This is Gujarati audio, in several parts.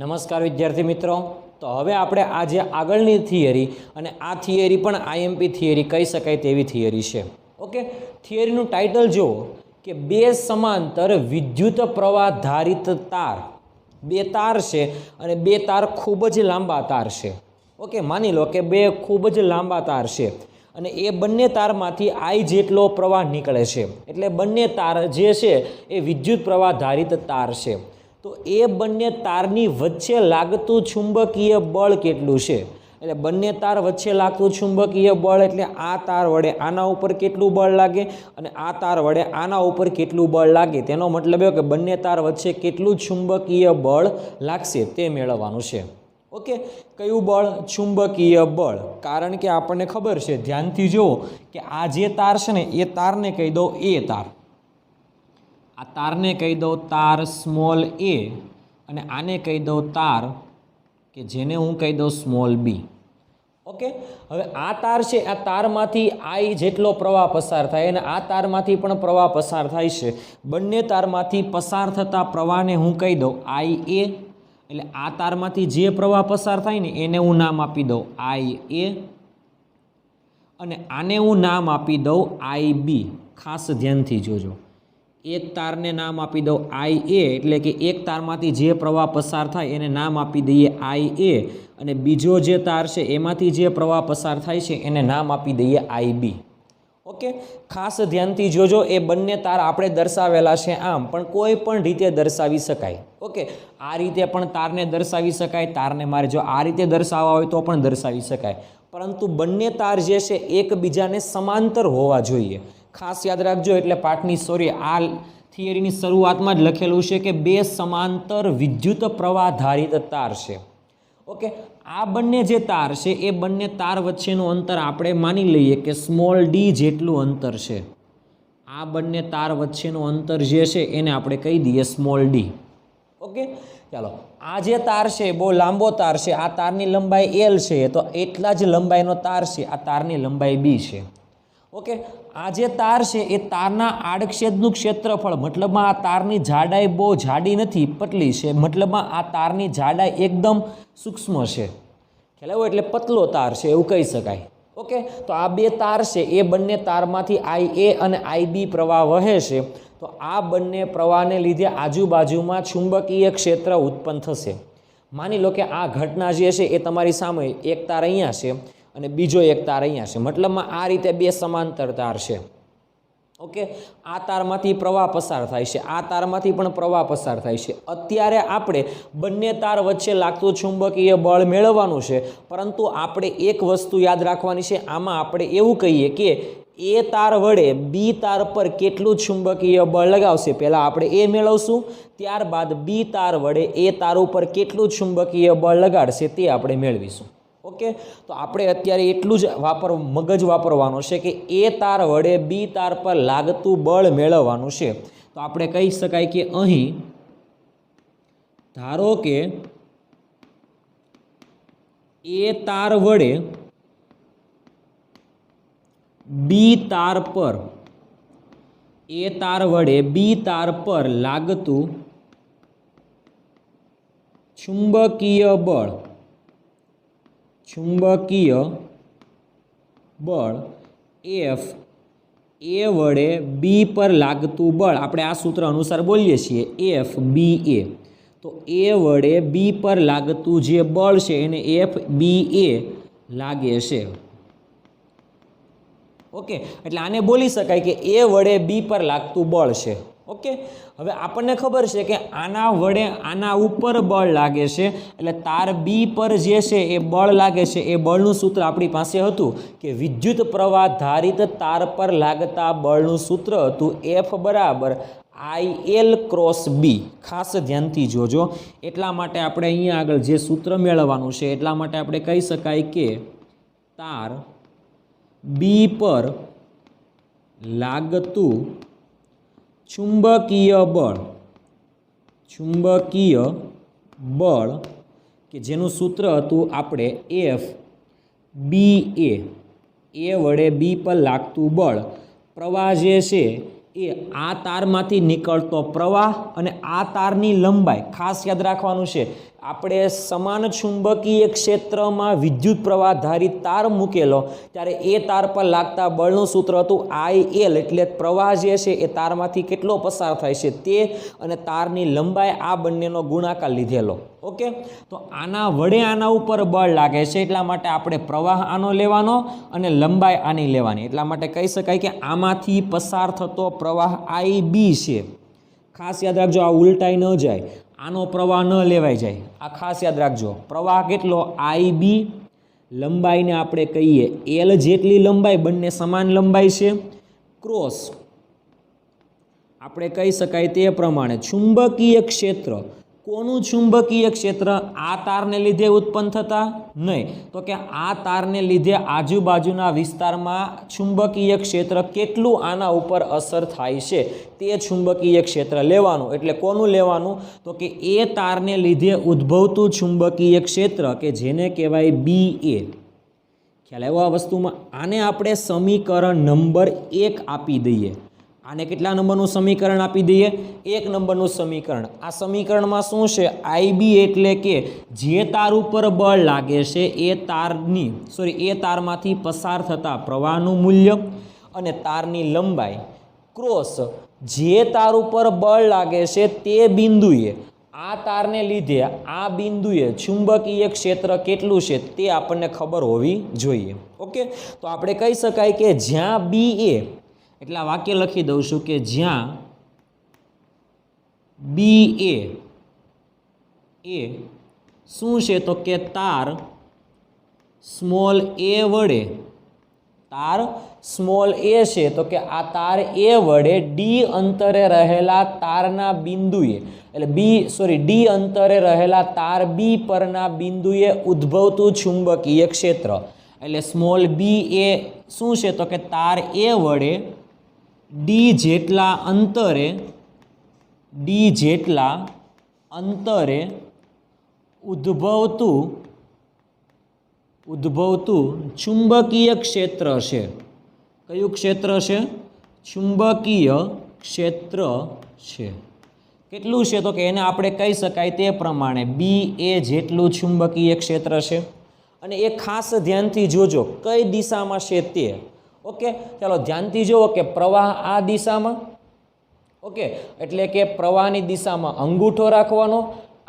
નમસ્કાર વિદ્યાર્થી મિત્રો। તો હવે આપણે આજે આગળની થિયરી અને આ થિયરી પણ આઈએમપી થિયરી કહી શકાય તેવી થિયરી છે। ઓકે, થિયરીનું ટાઇટલ જુઓ કે બે સમાંતર વિદ્યુત પ્રવાહ ધારિત તાર, બે તાર છે અને બે તાર ખૂબ જ લાંબા તાર છે। ઓકે, માની લો કે બે ખૂબ જ લાંબા તાર છે અને એ બંને તારમાંથી I જેટલો પ્રવાહ નીકળે છે, એટલે બંને તાર જે છે એ વિદ્યુત પ્રવાહ ધારિત તાર છે। તો એ બંને તારની વચ્ચે લાગતું ચુંબકીય બળ કેટલું છે, એટલે બંને તાર વચ્ચે લાગતું ચુંબકીય બળ એટલે આ તાર વડે આના ઉપર કેટલું બળ લાગે અને આ તાર વડે આના ઉપર કેટલું બળ લાગે, તેનો મતલબ એ કે બંને તાર વચ્ચે કેટલું ચુંબકીય બળ લાગશે તે મેળવવાનું છે। ઓકે, કયું બળ? ચુંબકીય બળ। કારણ કે આપણને ખબર છે, ધ્યાનથી જુઓ કે આ જે તાર છે ને એ તારને કહી દો એ તાર, આ તારને કહી દો તાર સ્મોલ એ અને આને કહી દો તાર કે જેને હું કહી દઉં સ્મોલ બી। ઓકે, હવે આ તાર છે, આ તારમાંથી I જેટલો પ્રવાહ પસાર થાય અને આ તારમાંથી પણ પ્રવાહ પસાર થાય છે। બંને તારમાંથી પસાર થતા પ્રવાહને હું કહી દઉં IA, એટલે આ તારમાંથી જે પ્રવાહ પસાર થાય ને એને હું નામ આપી દઉં IA અને આને હું નામ આપી દઉં IB। ખાસ ધ્યાનથી જોજો, એક તારને નામ આપી દઉં IA, એટલે કે એક તારમાંથી જે પ્રવાહ પસાર થાય એને નામ આપી દઈએ IA અને બીજો જે તાર છે એમાંથી જે પ્રવાહ પસાર થાય છે એને નામ આપી દઈએ IB। ઓકે, ખાસ ધ્યાનથી જોજો, એ બંને તાર આપણે દર્શાવેલા છે આમ, પણ કોઈ પણ રીતે દર્શાવી શકાય। ઓકે, આ રીતે પણ તારને દર્શાવી શકાય, તારને મારે જો આ રીતે દર્શાવવા હોય તો પણ દર્શાવી શકાય, પરંતુ બંને તાર જે છે એકબીજાને સમાંતર હોવા જોઈએ। ખાસ યાદ રાખજો, એટલે પાઠની આ થિયરીની શરૂઆતમાં જ લખેલું છે કે બે સમાંતર વિદ્યુત પ્રવાહ ધારિત તાર છે। ઓકે, આ બંને જે તાર છે એ બંને તાર વચ્ચેનું અંતર આપણે માની લઈએ કે સ્મોલ ડી જેટલું અંતર છે। આ બંને તાર વચ્ચેનું અંતર જે છે એને આપણે કહી દઈએ સ્મોલ ડી। ઓકે, ચાલો, આ જે તાર છે બહુ લાંબો તાર છે, આ તારની લંબાઈ L છે, તો એટલા જ લંબાઈનો તાર છે, આ તારની લંબાઈ B છે। ઓકે, આ જે તાર છે એ તારના આડછેદનું ક્ષેત્રફળ, મતલબમાં આ તારની જાડાઈ બહુ જાડી નથી, પતલી છે, મતલબમાં આ તારની જાડાઈ એકદમ સૂક્ષ્મ છે, ખ્યાલ આવ્યો? એટલે પતલો તાર છે એવું કહી શકાય। ઓકે, તો આ બે તાર છે એ બંને તારમાંથી IA અને IB પ્રવાહ વહે છે, તો આ બંને પ્રવાહને લીધે આજુબાજુમાં ચુંબકીય ક્ષેત્ર ઉત્પન્ન થશે। માની લો કે આ ઘટના જે છે એ તમારી સામે, એક તાર અહીંયા છે અને બીજો એક તાર અહીંયા છે, મતલબમાં આ રીતે બે સમાંતર તાર છે। ઓકે, આ તારમાંથી પ્રવાહ પસાર થાય છે, આ તારમાંથી પણ પ્રવાહ પસાર થાય છે। અત્યારે આપણે બંને તાર વચ્ચે લાગતું ચુંબકીય બળ મેળવવાનું છે, પરંતુ આપણે એક વસ્તુ યાદ રાખવાની છે, આમાં આપણે એવું કહીએ કે એ તાર વડે બી તાર પર કેટલું ચુંબકીય બળ લગાવશે, પહેલાં આપણે એ મેળવશું, ત્યારબાદ બી તાર વડે એ તાર ઉપર કેટલું ચુંબકીય બળ લગાડશે તે આપણે મેળવીશું। ઓકે, તો આપણે અત્યારે એટલું જ મગજ વાપરવાનું છે કે એ તાર વડે બી તાર પર લાગતું બળ મેળવવાનું છે। તો આપણે કહી શકાય કે અહીં ધારો કે એ તાર વડે બી તાર પર લાગતું ચુંબકીય બળ F, એ વડે બી પર લાગતું બળ આપણે આ સૂત્ર અનુસાર બોલીએ છીએ FBA, તો એ વડે બી પર લાગતું જે બળ છે એને FBA લાગે છે। ઓકે, એટલે આને બોલી શકાય કે એ વડે બી પર લાગતું બળ છે। ઓકે, હવે આપણને ખબર છે કે આના વડે આના ઉપર બળ લાગે છે, એટલે તાર બી પર જે છે એ બળ લાગે છે, એ બળનું સૂત્ર આપણી પાસે હતું કે વિદ્યુત પ્રવાહ ધારિત તાર પર લાગતા બળનું સૂત્ર હતું F બરાબર IL ક્રોસ બી। ખાસ ધ્યાનથી જોજો, એટલા માટે આપણે અહીંયા આગળ જે સૂત્ર મેળવવાનું છે એટલા માટે આપણે કહી શકાય કે તાર બી પર લાગતું ચુંબકીય બળ કે જેનું સૂત્ર હતું આપણે FBA, એ વડે બી પર લાગતું બળ, પ્રવાહ જે છે એ આ તારમાંથી નીકળતો પ્રવાહ અને આ તારની લંબાઈ, ખાસ યાદ રાખવાનું છે આપણે સમાન ચુંબકીય ક્ષેત્રમાં વિદ્યુત પ્રવાહ ધારી તાર મૂકેલો ત્યારે એ તાર પર લાગતા બળનું સૂત્ર હતું IL, એટલે પ્રવાહ જે છે એ તારમાંથી કેટલો પસાર થાય છે તે અને તારની લંબાઈ આ બંનેનો ગુણાકાર લીધેલો. ઓકે, તો આના વડે આના ઉપર બળ લાગે છે એટલા માટે આપણે પ્રવાહ આનો લેવાનો અને લંબાઈ આની લેવાની. એટલા માટે કહી શકાય કે આમાંથી પસાર થતો પ્રવાહ IB છે. ખાસ યાદ રાખજો, આ ઉલટાઈ ન જાય, આનો પ્રવાહ ન લેવાઈ જાય, આ ખાસ યાદ રાખજો. પ્રવાહ કેટલો? IB. લંબાઈને આપણે કહીએ L જેટલી લંબાઈ, બંને સમાન લંબાઈ છે. ક્રોસ આપણે કહી શકાય તે પ્રમાણે ચુંબકીય ક્ષેત્ર. કોનું ચુંબકીય ક્ષેત્ર? આ તારને લીધે ઉત્પન્ન થતા નહીં, તો કે આ તારને લીધે આજુબાજુના વિસ્તારમાં ચુંબકીય ક્ષેત્ર કેટલું આના ઉપર અસર થાય છે તે ચુંબકીય ક્ષેત્ર લેવાનું. એટલે કોનું લેવાનું? તો કે એ તારને લીધે ઉદ્ભવતું ચુંબકીય ક્ષેત્ર કે જેને કહેવાય BA. ખ્યાલ આવ્યો આ વસ્તુમાં? આને આપણે સમીકરણ નંબર 1 આપી દઈએ. આને કેટલા નંબરનું સમીકરણ આપી દઈએ? 1 નંબરનું સમીકરણ. આ સમીકરણમાં શું છે? IB એટલે કે જે તાર ઉપર બળ લાગે છે એ તારમાંથી પસાર થતા પ્રવાહનું મૂલ્ય અને તારની લંબાઈ ક્રોસ જે તાર ઉપર બળ લાગે છે તે બિંદુએ આ તારને લીધે આ બિંદુએ ચુંબકીય ક્ષેત્ર કેટલું છે તે આપણને ખબર હોવી જોઈએ. ઓકે, તો આપણે કહી શકાય કે જ્યાં BA, એટલે આ વાક્ય લખી દઉં છું કે જ્યાં BA એ શું છે? તો કે તાર સ્મોલ a વડે, તાર સ્મોલ a છે તો કે આ તાર a વડે D અંતરે રહેલા તારના બિંદુએ, એટલે D અંતરે રહેલા તાર B પરના બિંદુએ ઉદ્ભવતું ચુંબકીય ક્ષેત્ર. એટલે સ્મોલ b એ શું છે? તો કે તાર a વડે D જેટલા અંતરે ઉદ્ભવતું ચુંબકીય ક્ષેત્ર છે. કયું ક્ષેત્ર છે? ચુંબકીય ક્ષેત્ર છે. કેટલું છે? તો કે એને આપણે કહી શકાય તે પ્રમાણે BA જેટલું ચુંબકીય ક્ષેત્ર છે. અને એ ખાસ ધ્યાનથી જોજો કઈ દિશામાં છે તે. ઓકે, ચાલો ધ્યાનથી જુઓ કે પ્રવાહ આ દિશામાં. ઓકે, એટલે કે પ્રવાહની દિશામાં અંગૂઠો રાખવાનો,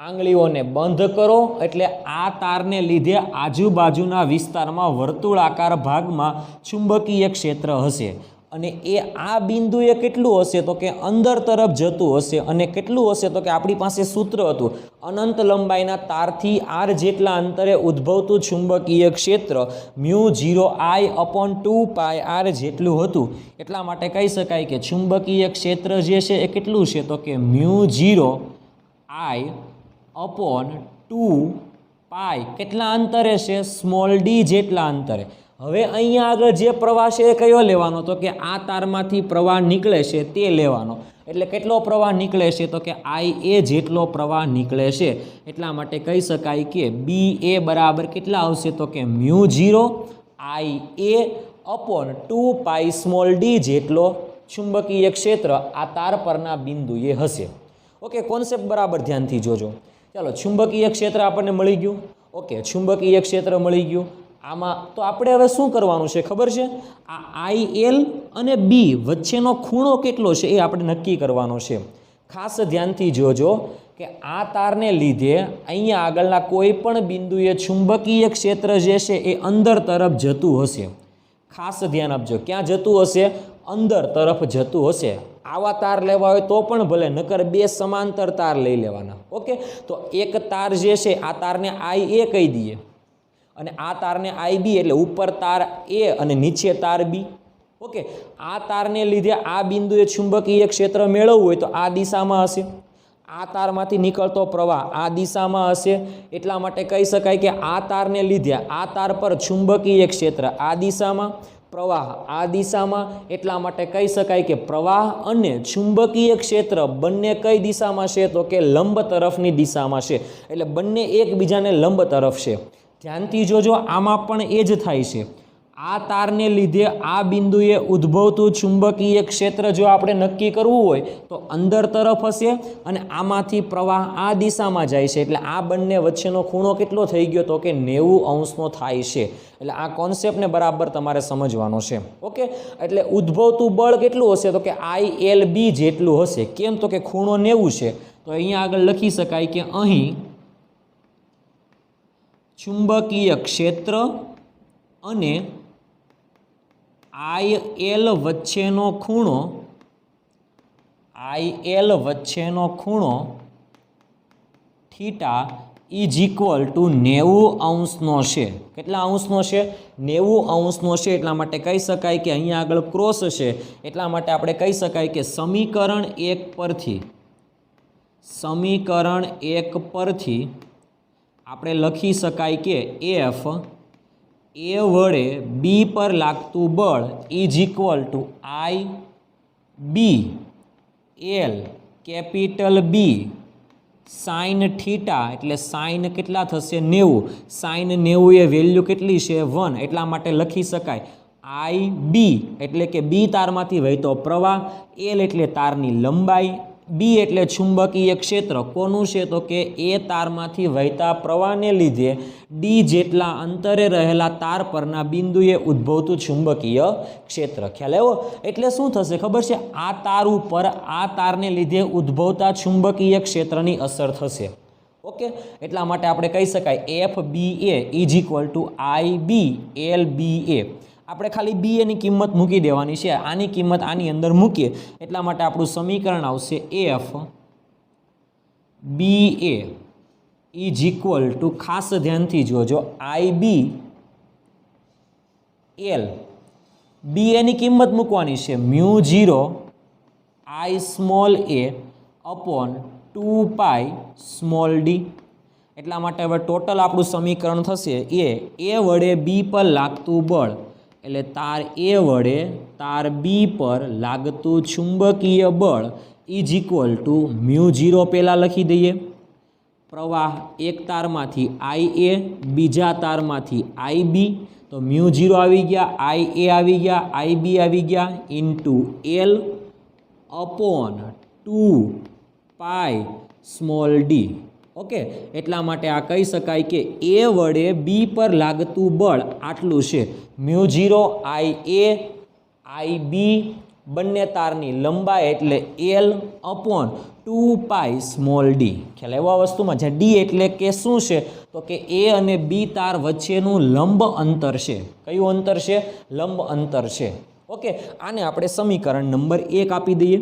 આંગળીઓને બંધ કરો, એટલે આ તારને લીધે આજુબાજુના વિસ્તારમાં વર્તુળાકાર ભાગમાં ચુંબકીય ક્ષેત્ર હશે. અને એ આ બિંદુએ કેટલું હશે? તો કે અંદર તરફ જતું હશે. અને કેટલું હશે? તો કે આપણી પાસે સૂત્ર હતું અનંત લંબાઈના તારથી r જેટલા અંતરે ઉદ્ભવતું ચુંબકીય ક્ષેત્ર μ0I/2πr જેટલું હતું. એટલા માટે કહી શકાય કે ચુંબકીય ક્ષેત્ર જે છે એ કેટલું છે? તો કે μ0I/2π કેટલા અંતરે છે? સ્મોલ d જેટલા અંતરે. હવે અહીંયા આગળ જે પ્રવાહ છે એ કયો લેવાનો? તો કે આ તારમાંથી પ્રવાહ નીકળે છે તે લેવાનો. એટલે કેટલો પ્રવાહ નીકળે છે? તો કે IA જેટલો પ્રવાહ નીકળે છે. એટલા માટે કહી શકાય કે BA બરાબર કેટલા આવશે? તો કે μ0IA/2π સ્મોલ d જેટલો ચુંબકીય ક્ષેત્ર આ તાર પરના બિંદુએ હશે. ઓકે, કોન્સેપ્ટ બરાબર ધ્યાનથી જોજો. ચાલો, ચુંબકીય ક્ષેત્ર આપણને મળી ગયું. ઓકે, ચુંબકીય ક્ષેત્ર મળી ગયું. આમાં તો આપણે હવે શું કરવાનું છે ખબર છે? આ IL અને B વચ્ચેનો ખૂણો કેટલો છે એ આપણે નક્કી કરવાનો છે. ખાસ ધ્યાનથી જોજો કે આ તારને લીધે અહીંયા આગળના કોઈ પણ બિંદુએ ચુંબકીય ક્ષેત્ર જે છે એ અંદર તરફ જતું હશે. ખાસ ધ્યાન આપજો, ક્યાં જતું હશે? અંદર તરફ જતું હશે. આવા તાર લેવા હોય તો પણ ભલે, નકર બે સમાંતર તાર લઈ લેવાના. ઓકે, તો એક તાર જે છે આ તારને IA કહી દઈએ અને આ તારને IB, એટલે ઉપર તાર A અને નીચે તાર B. ઓકે, આ તારને લીધે આ બિંદુએ ચુંબકીય ક્ષેત્ર મેળવવું હોય તો આ દિશામાં હશે. આ તારમાંથી નીકળતો પ્રવાહ આ દિશામાં હશે. એટલા માટે કહી શકાય કે આ તારને લીધે આ તાર પર ચુંબકીય ક્ષેત્ર આ દિશામાં, પ્રવાહ આ દિશામાં. એટલા માટે કહી શકાય કે પ્રવાહ અને ચુંબકીય ક્ષેત્ર બંને કઈ દિશામાં છે? તો કે લંબ તરફની દિશામાં છે. એટલે બંને એકબીજાને લંબ તરફ છે. ધ્યાનથી જોજો, આમાં પણ એ જ થાય છે. આ તારને લીધે આ બિંદુએ ઉદ્ભવતું ચુંબકીય ક્ષેત્ર જો આપણે નક્કી કરવું હોય તો અંદર તરફ હશે અને આમાંથી પ્રવાહ આ દિશામાં જાય છે, એટલે આ બંને વચ્ચેનો ખૂણો કેટલો થઈ ગયો તો કે 90° થાય છે. એટલે આ કોન્સેપ્ટને બરાબર તમારે સમજવાનો છે. ઓકે, એટલે ઉદ્ભવતું બળ કેટલું હશે તો કે ILB જેટલું હશે. કેમ તો કે ખૂણો 90 છે, તો અહીંયા આગળ લખી શકાય કે અહીં ચુંબકીય ક્ષેત્ર અને IL વચ્ચેનો ખૂણો થીટા ઇઝ ઇક્વલ ટુ 90° છે. કેટલા અંશનો છે? 90° છે. એટલા માટે કહી શકાય કે અહીંયા આગળ ક્રોસ છે, એટલા માટે આપણે કહી શકાય કે સમીકરણ 1 પરથી આપણે લખી શકાય કે F એ વડે બી પર લાગતું બળ is equal to IBL capital B sine theta, એટલે સાઇન કેટલા થશે? 90. સાઇન 90 એ વેલ્યુ કેટલી છે? 1. એટલા માટે લખી શકાય IB એટલે કે બી તારમાંથી વહેતો પ્રવાહ, L એટલે તારની લંબાઈ, બી એટલે ચુંબકીય ક્ષેત્ર. કોનું છે તો કે એ તારમાંથી વહેતા પ્રવાહને લીધે ડી જેટલા અંતરે રહેલા તાર પરના બિંદુએ ઉદ્ભવતું ચુંબકીય ક્ષેત્ર. ખ્યાલ આવ્યો? એટલે શું થશે ખબર છે? આ તાર ઉપર આ તારને લીધે ઉદ્ભવતા ચુંબકીય ક્ષેત્રની અસર થશે. ઓકે, એટલા માટે આપણે કહી શકાય FBA is equal two IBLBA. આપણે ખાલી બી એની કિંમત મૂકી દેવાની છે, આની કિંમત આની અંદર મૂકીએ એટલા માટે આપણું સમીકરણ આવશે FBA ઇઝ ઇક્વલ ટુ, ખાસ ધ્યાનથી જોજો, IBL. બી એની કિંમત મૂકવાની છે μ0 I small a upon 2π small d. એટલા માટે હવે ટોટલ આપણું સમીકરણ થશે એ વડે બી પર લાગતું બળ, એટલે તાર એ વડે તાર બી પર લાગતું ચુંબકીય બળ ઇઝ ઇક્વલ ટુ μ0 પહેલાં લખી દઈએ, પ્રવાહ એક તારમાંથી IA, બીજા તારમાંથી IB, તો μ0 આવી ગયા, IA આવી ગયા, IB આવી ગયા, into L upon 2π small d. Okay, એટલા માટે આ કહી શકાય કે એ વડે બી પર લાગતું બળ આટલું છે μ0 IA IB બંને તારની લંબાઈ એટલે L અપોન 2π સ્મોલ d. ખ્યાલ આવ્યો આ વસ્તુમાં? જ્યાં ડી એટલે કે શું છે તો કે એ અને બી તાર વચ્ચેનું લંબ અંતર છે. કયું અંતર છે? લંબ અંતર છે. ઓકે, આને આપણે સમીકરણ નંબર 1 આપી દઈએ.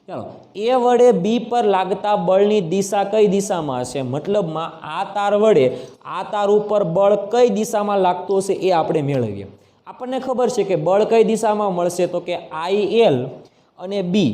ચાલો, એ વડે બી પર લાગતા બળની દિશા કઈ દિશામાં હશે? મતલબમાં આ તાર વડે આ તાર ઉપર બળ કઈ દિશામાં લાગતું હશે એ આપણે મેળવીએ. આપણને ખબર છે કે બળ કઈ દિશામાં મળશે તો કે IL અને બી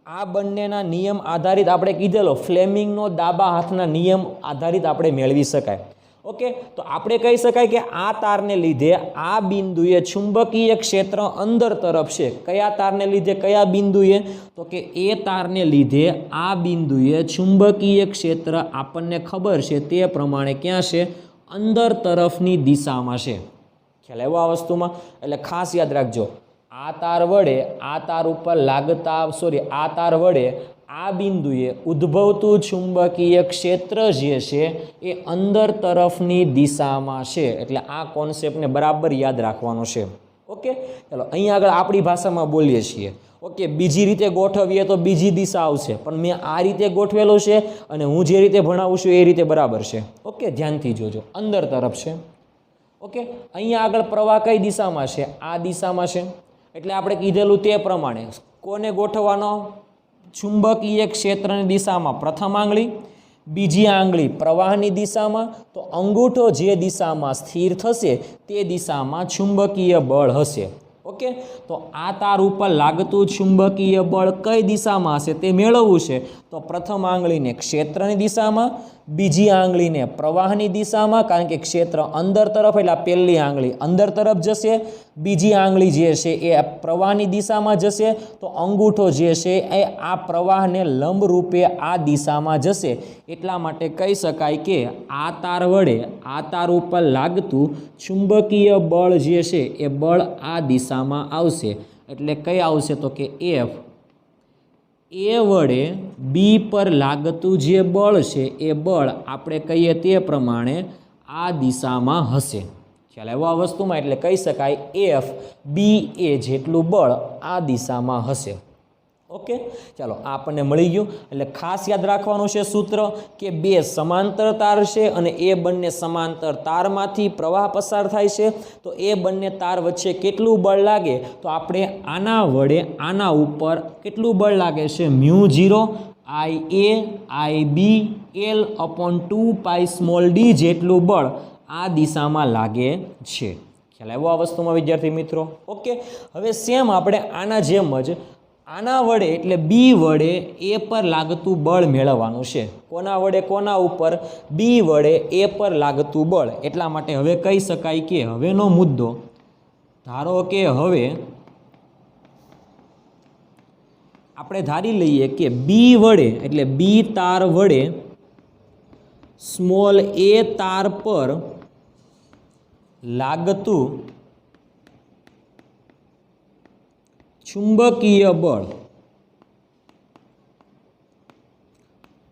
આ બંનેના નિયમ આધારિત આપણે કીધેલો ફ્લેમિંગનો ડાબા હાથના નિયમ આધારિત આપણે મેળવી શકાય. ઓકે, તો આપણે કહી શકાય કે આ તારને લીધે આ બિંદુએ ચુંબકીય ક્ષેત્ર અંદર તરફ છે. કયા તારને લીધે? કયા બિંદુએ? તો કે એ તારને લીધે આ બિંદુએ ચુંબકીય ક્ષેત્ર આપણને ખબર છે તે પ્રમાણે ક્યાં છે? અંદર તરફની દિશામાં છે. ખ્યાલ આવ્યો આ વસ્તુમાં? એટલે ખાસ યાદ રાખજો, આ તાર વડે આ તાર ઉપર લાગતા આ તાર વડે આ બિંદુએ ઉદ્ભવતું ચુંબકીય ક્ષેત્ર જે છે એ અંદર તરફની દિશામાં છે. એટલે આ કોન્સેપ્ટને બરાબર યાદ રાખવાનો છે. ઓકે, ચાલો અહીંયા આગળ આપણી ભાષામાં બોલીએ છીએ. ઓકે, બીજી રીતે ગોઠવીએ તો બીજી દિશા આવશે, પણ મેં આ રીતે ગોઠવેલો છે અને હું જે રીતે ભણાવું છું એ રીતે બરાબર છે. ઓકે, ધ્યાનથી જોજો, અંદર તરફ છે. ઓકે, અહીંયા આગળ પ્રવાહ કઈ દિશામાં છે? આ દિશામાં છે. એટલે આપણે કીધેલું તે પ્રમાણે કોને ગોઠવવાનો? ચુંબકીય ક્ષેત્રની દિશામાં પ્રથમ આંગળી, બીજી આંગળી પ્રવાહની દિશામાં. તો અંગૂઠો જે દિશામાં સ્થિર થશે તે દિશામાં ચુંબકીય બળ હશે. ઓકે, તો આ તાર ઉપર લાગતું ચુંબકીય બળ કઈ દિશામાં હશે તે મેળવવું છે. તો પ્રથમ આંગળીને ક્ષેત્રની દિશામાં, બીજી આંગળીને પ્રવાહની દિશામાં, કારણ કે ક્ષેત્ર અંદર તરફ એટલે આ પહેલી આંગળી અંદર તરફ જશે, બીજી આંગળી જે છે એ પ્રવાહની દિશામાં જશે, તો અંગૂઠો જે છે એ આ પ્રવાહને લંબ રૂપે આ દિશામાં જશે. એટલા માટે કહી શકાય કે આ તાર વડે આ તાર ઉપર લાગતું ચુંબકીય બળ જે છે એ બળ આ દિશામાં આવશે. એટલે કઈ આવશે તો કે એફ એ વડે બી પર લાગતું જે બળ છે એ બળ આપણે કહીએ તે પ્રમાણે આ દિશામાં હશે. ખ્યાલ આવ્યો આ વસ્તુમાં? એટલે કહી શકાય એફ બી એ જેટલું બળ આ દિશામાં હશે. ઓકે, ચાલો આ આપણને મળી ગયું. એટલે ખાસ યાદ રાખવાનું છે સૂત્ર કે બે સમાંતર તાર છે અને એ બંને સમાંતર તારમાંથી પ્રવાહ પસાર થાય છે. તો એ બંને તાર વચ્ચે કેટલું બળ લાગે તો આપણે આના વડે આના ઉપર કેટલું બળ લાગે છે mu 0 IA IB L/2π d જેટલું બળ આ દિશામાં લાગે છે. ખ્યાલ આવ્યો આ વસ્તુમાં વિદ્યાર્થી મિત્રો? ઓકે, હવે સેમ આપણે આના જેમ જ આના વડે એટલે બી વડે એ પર લાગતું બળ મેળવવાનું છે. કોના વડે? કોના ઉપર? બી વડે એ પર લાગતું બળ. એટલા માટે હવે કહી શકાય કે હવેનો મુદ્દો, ધારો કે હવે આપણે ધારી લઈએ કે બી વડે એટલે બી તાર વડે સ્મોલ એ તાર પર લાગતું ચુંબકીય બળ,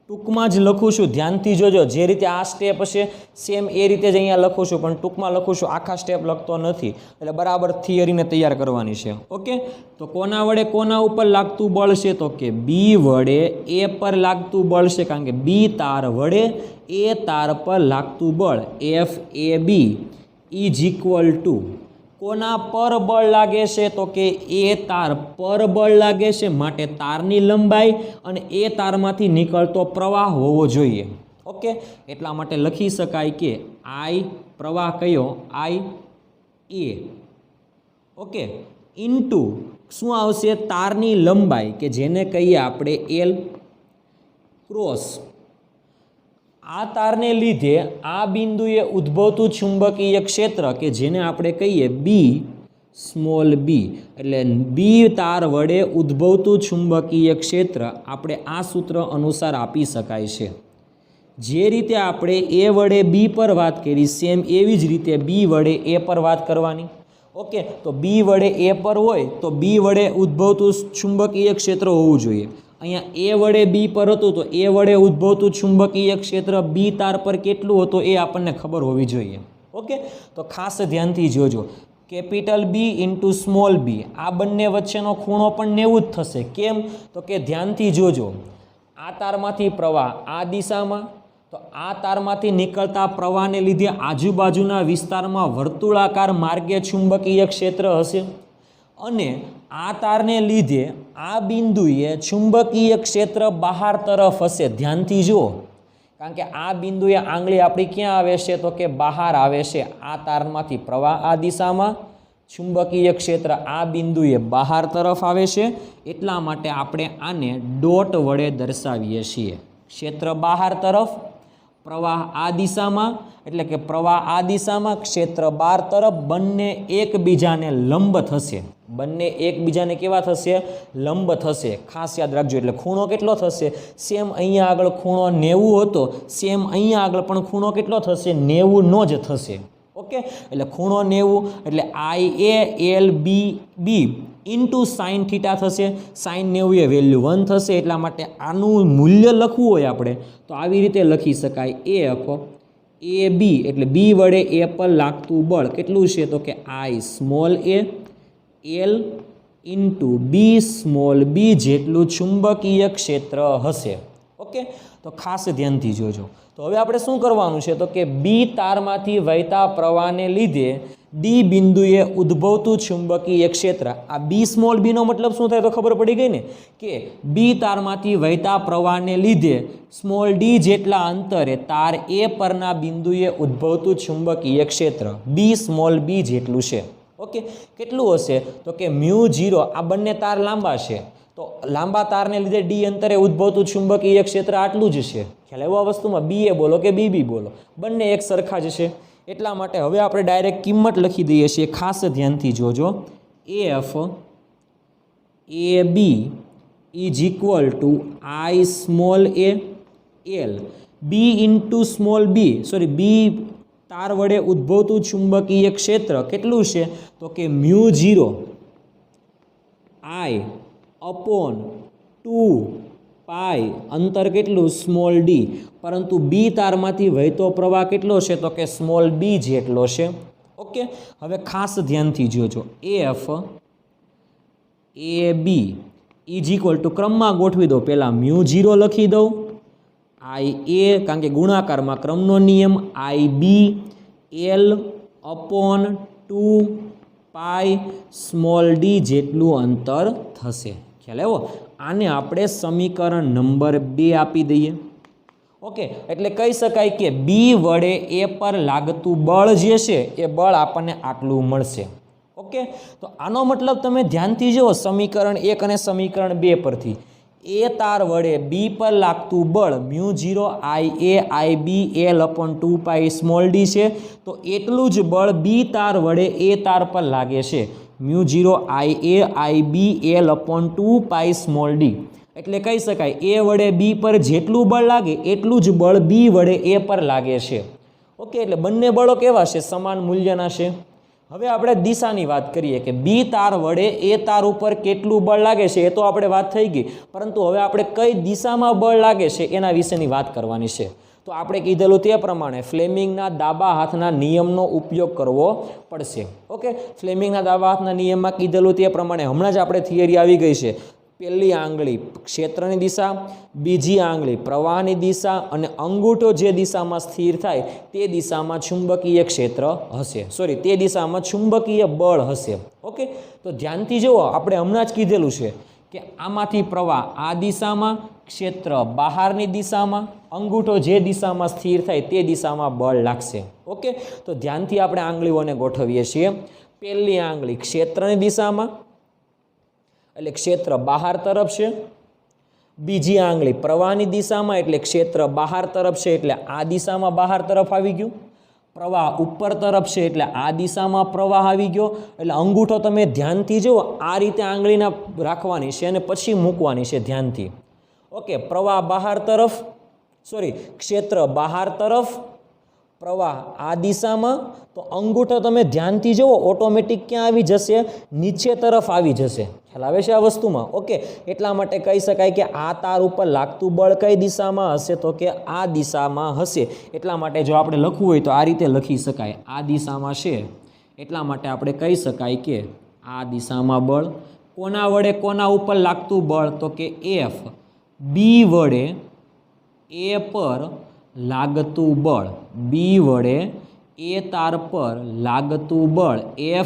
ટૂંકમાં જ લખું છું, ધ્યાનથી જોજો. જે રીતે આ સ્ટેપ હશે સેમ એ રીતે જ અહીંયા લખું છું, પણ ટૂંકમાં લખું છું, આખા સ્ટેપ લખતો નથી. એટલે બરાબર થિયરીને તૈયાર કરવાની છે. ઓકે, તો કોના વડે કોના ઉપર લાગતું બળ છે તો કે બી વડે એ પર લાગતું બળ છે, કારણ કે બી તાર વડે એ તાર પર લાગતું બળ F A B is equal to કોના પર બળ લાગે છે તો કે એ તાર પર બળ લાગે છે, માટે તારની લંબાઈ અને એ તારમાંથી નીકળતો પ્રવાહ હોવો જોઈએ. ઓકે, એટલા માટે લખી શકાય કે આઈ પ્રવાહ કયો આઈ એ, ઓકે, ઇન્ટુ શું આવશે તારની લંબાઈ કે જેને કહીએ આપણે એલ ક્રોસ આ તારને લીધે આ બિંદુએ ઉદ્ભવતું ચુંબકીય ક્ષેત્ર કે જેને આપણે કહીએ બી સ્મોલ બી, એટલે બી તાર વડે ઉદ્ભવતું ચુંબકીય ક્ષેત્ર આપણે આ સૂત્ર અનુસાર આપી શકાય છે. જે રીતે આપણે એ વડે બી પર વાત કરી સેમ એવી જ રીતે બી વડે એ પર વાત કરવાની. ઓકે, તો બી વડે એ પર હોય તો બી વડે ઉદ્ભવતું ચુંબકીય ક્ષેત્ર હોવું જોઈએ. અહીંયા એ વડે બી પર હતું તો એ વડે ઉદ્ભવતું ચુંબકીય ક્ષેત્ર બી તાર પર કેટલું હતું એ આપણને ખબર હોવી જોઈએ. ઓકે, તો ખાસ ધ્યાનથી જોજો. Capital B into small B આ બંને વચ્ચેનો ખૂણો પણ 90 જ થશે. કેમ તો કે ધ્યાનથી જોજો, આ તારમાંથી પ્રવાહ આ દિશામાં, તો આ તારમાંથી નીકળતા પ્રવાહને લીધે આજુબાજુના વિસ્તારમાં વર્તુળાકાર માર્ગે ચુંબકીય ક્ષેત્ર હશે અને આ તારને લીધે આ બિંદુએ ચુંબકીય ક્ષેત્ર બહાર તરફ હશે. ધ્યાનથી જુઓ, કારણ કે આ બિંદુએ આંગળી આપણી ક્યાં આવે છે તો કે બહાર આવે છે. આ તારમાંથી પ્રવાહ આ દિશામાં, ચુંબકીય ક્ષેત્ર આ બિંદુએ બહાર તરફ આવે છે. એટલા માટે આપણે આને ડોટ વડે દર્શાવીએ છીએ. ક્ષેત્ર બહાર તરફ, પ્રવાહ આ દિશામાં, એટલે કે પ્રવાહ આ દિશામાં, ક્ષેત્ર બહાર તરફ, બંને એકબીજાને લંબ થશે. બંને એકબીજાને કેવા થશે? લંબ થશે. ખાસ યાદ રાખજો. એટલે ખૂણો કેટલો થશે? સેમ અહીંયા આગળ ખૂણો 90 હતો, સેમ અહીંયા આગળ પણ ખૂણો કેટલો થશે? 90 નો જ થશે. ઓકે, એટલે ખૂણો 90 એટલે I A L B B into sine theta થશે. સાઇન 90 એ વેલ્યુ 1 થશે. એટલા માટે આનું મૂલ્ય લખવું હોય આપણે તો આવી રીતે લખી શકાય એફ એ બી, એટલે બી વડે એ પર લાગતું બળ કેટલું છે તો કે I small a L into B small b જેટલું ચુંબકીય ક્ષેત્ર હશે. ઓકે, તો ખાસ ધ્યાનથી જોજો. તો હવે આપણે શું કરવાનું છે તો કે બી તારમાંથી વહેતા પ્રવાહને લીધે ડી બિંદુએ ઉદ્ભવતું ચુંબકીય ક્ષેત્ર, આ બી સ્મોલ બીનો મતલબ શું થાય તો ખબર પડી ગઈ ને કે બી તારમાંથી વહેતા પ્રવાહને લીધે સ્મોલ ડી જેટલા અંતરે તાર એ પરના બિંદુએ ઉદ્ભવતું ચુંબકીય ક્ષેત્ર બી સ્મોલ બી જેટલું છે. ઓકે, કેટલું હશે તો કે મ્યુ 0, આ બંને તાર લાંબા છે તો લાંબા તારને લીધે ડી અંતરે ઉદ્ભવતું ચુંબકીય ક્ષેત્ર આટલું જ છે. ખ્યાલ આવ્યો આ વસ્તુમાં? BA બોલો કે BB બોલો, બંને એક સરખા જ છે. એટલા માટે હવે આપણે ડાયરેક્ટ કિંમત લખી દઈએ છીએ. ખાસ ધ્યાનથી જોજો. AF AB is equal to I small a L B into small b, sorry B તાર વડે ઉદ્ભવતું ચુંબકીય ક્ષેત્ર કેટલું છે? તો કે μ0 I અપોન 2 પાઈ, અંતર કેટલું? Small d. પરંતુ બી તારમાંથી વહેતો પ્રવાહ કેટલો છે? તો કે સ્મોલ b જેટલો છે. ઓકે, હવે ખાસ ધ્યાનથી જોજો. AF AB is equal two, ક્રમમાં ગોઠવી દો. પહેલાં μ0 લખી દઉં, IA કારણ કે ગુણાકારમાં ક્રમનો નિયમ, IB L અપોન 2 પાઈ સ્મોલ d જેટલું અંતર થશે. ખ્યાલ આવ્યો? આને આપણે સમીકરણ નંબર 2 આપી દઈએ. ઓકે, એટલે કહી શકાય કે બી વડે એ પર લાગતું બળ જે છે એ બળ આપણને આટલું મળશે. ઓકે, તો આનો મતલબ તમે ધ્યાનથી જુઓ સમીકરણ 1 અને સમીકરણ 2 પરથી. એ તાર વડે બી પર લાગતું બળ μ0 IA IB L અપોન 2 પાઈ સ્મોલ d છે, તો એટલું જ બળ બી તાર વડે એ તાર પર લાગે છે μ0 IA IB L અપોન 2 પાઈ સ્મોલ d. એટલે કહી શકાય એ વડે બી પર જેટલું બળ લાગે એટલું જ બળ બી વડે એ પર લાગે છે. ઓકે, એટલે બંને બળો કેવા છે? સમાન મૂલ્યના છે. હવે આપણે દિશાની વાત કરીએ કે બી તાર વડે એ તાર ઉપર કેટલું બળ લાગે છે, એ તો આપણે વાત થઈ ગઈ, પરંતુ હવે આપણે કઈ દિશામાં બળ લાગે છે એના વિશેની વાત કરવાની છે. તો આપણે કીધેલું તે પ્રમાણે ફ્લેમિંગના ડાબા હાથના નિયમનો ઉપયોગ કરવો પડશે. ઓકે, ફ્લેમિંગના ડાબા હાથના નિયમમાં કીધેલું તે પ્રમાણે હમણાં જ આપણે થિયરી આવી ગઈ છે. પહેલી આંગળી ક્ષેત્રની દિશા, બીજી આંગળી પ્રવાહની દિશા, અને અંગૂઠો જે દિશામાં સ્થિર થાય તે દિશામાં ચુંબકીય ક્ષેત્ર હશે, સોરી તે દિશામાં ચુંબકીય બળ હશે. ઓકે, તો ધ્યાનથી જુઓ, આપણે હમણાં જ કીધેલું છે કે આમાંથી પ્રવાહ આ દિશામાં, ક્ષેત્ર બહારની દિશામાં, અંગૂઠો જે દિશામાં સ્થિર થાય તે દિશામાં બળ લાગશે. ઓકે, તો ધ્યાનથી આપણે આંગળીઓને ગોઠવીએ છીએ. પહેલી આંગળી ક્ષેત્રની દિશામાં એટલે ક્ષેત્ર બહાર તરફ છે, બીજી આંગળી પ્રવાહની દિશામાં એટલે ક્ષેત્ર બહાર તરફ છે એટલે આ દિશામાં બહાર તરફ આવી ગયું, પ્રવાહ ઉપર તરફ છે એટલે આ દિશામાં પ્રવાહ આવી ગયો. એટલે અંગૂઠો તમે ધ્યાનથી જુઓ, આ રીતે આંગળીના રાખવાની છે અને પછી મૂકવાની છે ધ્યાનથી. ઓકે, પ્રવાહ બહાર તરફ, સોરી ક્ષેત્ર બહાર તરફ, પ્રવાહ આ દિશામાં, તો અંગૂઠો તમે ધ્યાનથી જુઓ ઓટોમેટિક ક્યાં આવી જશે? નીચે તરફ આવી જશે. ખ્યાલ આવે છે આ વસ્તુમાં? ઓકે, એટલા માટે કહી શકાય કે આ તાર ઉપર લાગતું બળ કઈ દિશામાં હશે? તો કે આ દિશામાં હશે. એટલા માટે જો આપણે લખવું હોય તો આ રીતે લખી શકાય, આ દિશામાં છે એટલા માટે આપણે કહી શકાય કે આ દિશામાં બળ. કોના વડે કોના ઉપર લાગતું બળ? તો કે F બી વડે એ પર લાગતું બળ, બી વડે એ તાર પર લાગતું બળ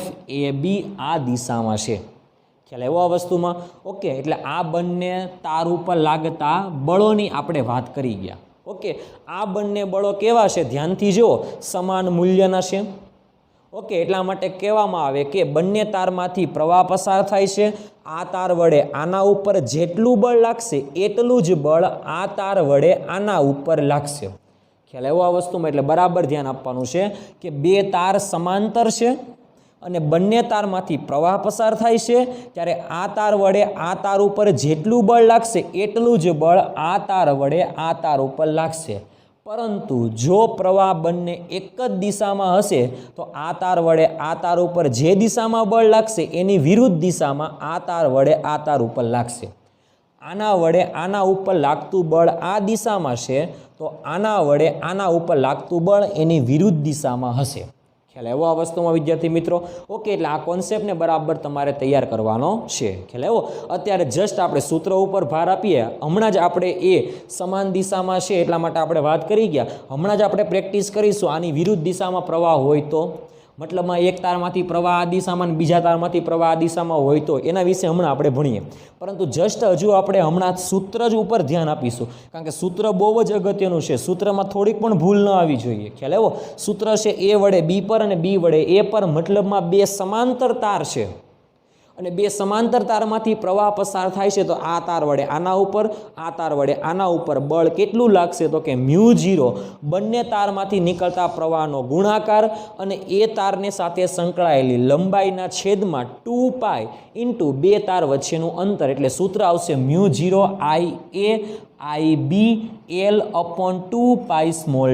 FAB આ દિશામાં છે. ખ્યાલ આવ્યો આ વસ્તુમાં? ઓકે, એટલે આ બંને તાર ઉપર લાગતા બળોની આપણે વાત કરી ગયા. ઓકે, આ બંને બળો કેવા છે? ધ્યાનથી જુઓ, સમાન મૂલ્યના છે. ઓકે, એટલા માટે કહેવામાં આવે કે બંને તારમાંથી પ્રવાહ પસાર થાય છે. આ તાર વડે આના ઉપર જેટલું બળ લાગશે એટલું જ બળ આ તાર વડે આના ઉપર લાગશે. ખ્યાલ આવ્યો આ વસ્તુમાં? એટલે બરાબર ધ્યાન આપવાનું છે કે બે તાર સમાંતર છે અને બંને તારમાંથી પ્રવાહ પસાર થાય છે, ત્યારે આ તાર વડે આ તાર ઉપર જેટલું બળ લાગશે એટલું જ બળ આ તાર વડે આ તાર ઉપર લાગશે. પરંતુ જો પ્રવાહ બંને એક જ દિશામાં હશે તો આ તાર વડે આ તાર ઉપર જે દિશામાં બળ લાગશે એની વિરુદ્ધ દિશામાં આ તાર વડે આ તાર ઉપર લાગશે. આના વડે આના ઉપર લાગતું બળ આ દિશામાં છે તો આના વડે આના ઉપર લાગતું બળ એની વિરુદ્ધ દિશામાં હશે. ખ્યાલ આવ્યો આ વસ્તુમાં વિદ્યાર્થી મિત્રો? ઓકે, એટલે આ કોન્સેપ્ટને બરાબર તમારે તૈયાર કરવાનો છે. ખ્યાલ આવ્યો? અત્યારે જસ્ટ આપણે સૂત્ર ઉપર ભાર આપીએ. હમણાં જ આપણે એ સમાન દિશામાં છે એટલા માટે આપણે વાત કરી ગયા. હમણાં જ આપણે પ્રેક્ટિસ કરીશું આની વિરુદ્ધ દિશામાં પ્રવાહ હોય તો, મતલબમાં એક તારમાંથી પ્રવાહ આ દિશામાં, બીજા તારમાંથી પ્રવાહ આ દિશામાં હોય તો એના વિશે હમણાં આપણે ભણીએ. પરંતુ જસ્ટ હજુ આપણે હમણાં સૂત્ર જ ઉપર ધ્યાન આપીશું, કારણ કે સૂત્ર બહુ જ અગત્યનું છે. સૂત્રમાં થોડીક પણ ભૂલ ન આવી જોઈએ. ખ્યાલ આવ્યો? સૂત્ર છે એ વડે બી પર અને બી વડે એ પર, મતલબમાં બે સમાંતર તાર છે અને બે સમાંતર તારમાંથી પ્રવાહ પસાર થાય છે તો આ તાર વડે આના ઉપર, આ તાર વડે આના ઉપર બળ કેટલું લાગશે તો કે μ0 બંને તારમાંથી નીકળતા પ્રવાહનો ગુણાકાર અને એ તારને સાથે સંકળાયેલી લંબાઈના છેદમાં 2π ઇન્ટુ બે તાર વચ્ચેનું અંતર, એટલે સૂત્ર આવશે μ0 Ia IB L/2π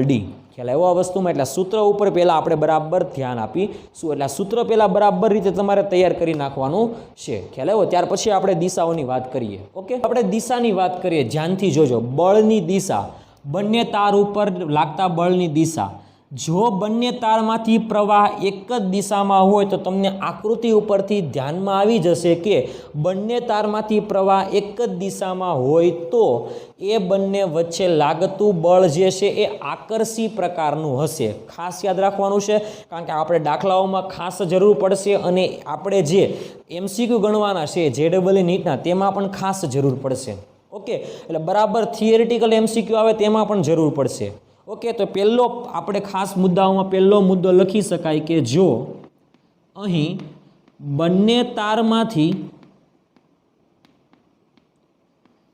d. ખ્યાલ આવ્યો આ વસ્તુમાં? એટલે સૂત્ર ઉપર પહેલાં આપણે બરાબર ધ્યાન આપીશું, એટલે સૂત્ર પહેલાં બરાબર રીતે તમારે તૈયાર કરી નાખવાનું છે. ખ્યાલ આવ્યો? ત્યાર પછી આપણે દિશાઓની વાત કરીએ. ઓકે, આપણે દિશાની વાત કરીએ. ધ્યાનથી જોજો. બળની દિશા, બંને તાર ઉપર લાગતા બળની દિશા. જો બંને તારમાંથી પ્રવાહ એક જ દિશામાં હોય તો તમને આકૃતિ ઉપરથી ધ્યાનમાં આવી જશે કે બંને તારમાંથી પ્રવાહ એક જ દિશામાં હોય તો એ બંને વચ્ચે લાગતું બળ જે છે એ આકર્ષી પ્રકારનું હશે. ખાસ યાદ રાખવાનું છે, કારણ કે આપણે દાખલાઓમાં ખાસ જરૂર પડશે અને આપણે જે MCQ ગણવાના છે JEE નીટના તેમાં પણ ખાસ જરૂર પડશે. ઓકે, એટલે બરાબર થિયરિટિકલ MCQ આવે તેમાં પણ જરૂર પડશે. ઓકે, તો પહેલો આપણે ખાસ મુદ્દાઓમાં પહેલો મુદ્દો લખી શકાય કે જો અહીં બંને તારમાંથી